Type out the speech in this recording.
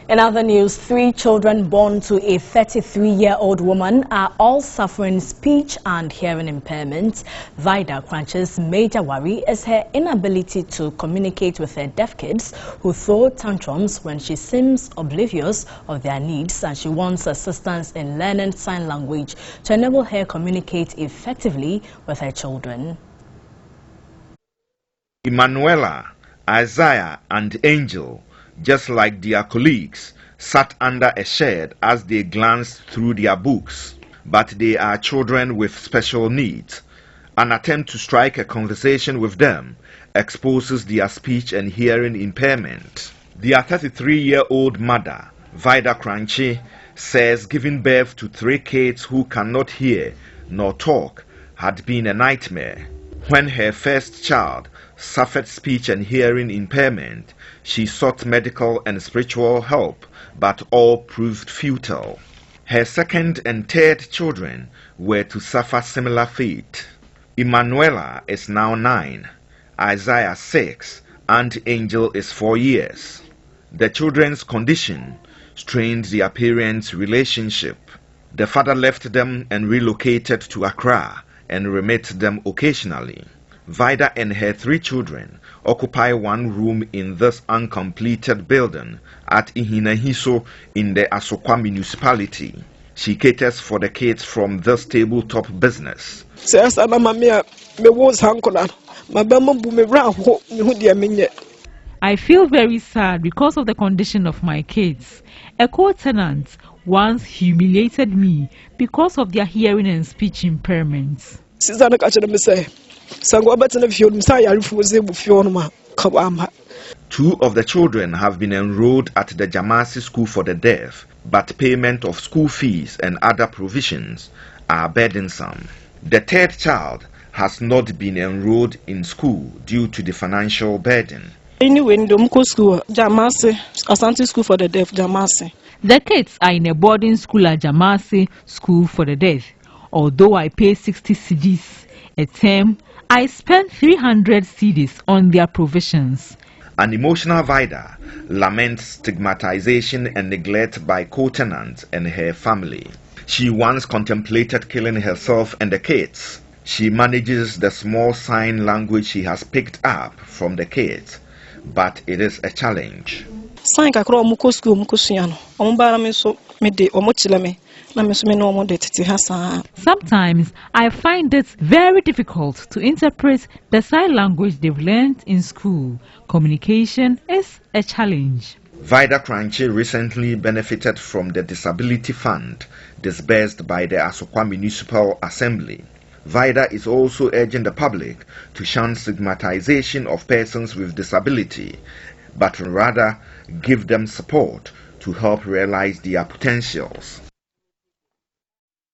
In other news, 3 children born to a 33-year-old woman are all suffering speech and hearing impairment. Vida Koranchie's major worry is her inability to communicate with her deaf kids who throw tantrums when she seems oblivious of their needs, and she wants assistance in learning sign language to enable her communicate effectively with her children. Emanuela, Isaiah and Angel, just like their colleagues, sat under a shed as they glanced through their books. But they are children with special needs. An attempt to strike a conversation with them exposes their speech and hearing impairment. Their 33-year-old mother, Vida Koranchie, says giving birth to 3 kids who cannot hear nor talk had been a nightmare. When her first child suffered speech and hearing impairment, she sought medical and spiritual help, but all proved futile. Her second and third children were to suffer similar fate. Emanuela is now 9, Isaiah 6, and Angel is 4 years. The children's condition strained their parents' relationship. The father left them and relocated to Accra and remit them occasionally. Vida and her 3 children occupy one room in this uncompleted building at Ihinahiso in the Asokwa municipality. She caters for the kids from this tabletop business. I feel very sad because of the condition of my kids. A co-tenant once humiliated me because of their hearing and speech impairments. 2 of the children have been enrolled at the Jamasi School for the Deaf, but payment of school fees and other provisions are burdensome. The 3rd child has not been enrolled in school due to the financial burden. Jamasi, Asante School for the Deaf, Jamasi. The kids are in a boarding school at Jamasi School for the Deaf. Although I pay 60 cedis a term, I spend 300 cedis on their provisions. An emotional Vida laments stigmatization and neglect by co-tenants and her family. She once contemplated killing herself and the kids. She manages the small sign language she has picked up from the kids, but it is a challenge. Sometimes I find it very difficult to interpret the sign language they've learned in school. Communication is a challenge. Vida Koranchie recently benefited from the Disability Fund disbursed by the Asokwa Municipal Assembly. Vida is also urging the public to shun stigmatization of persons with disability, but rather give them support to help realize their potentials.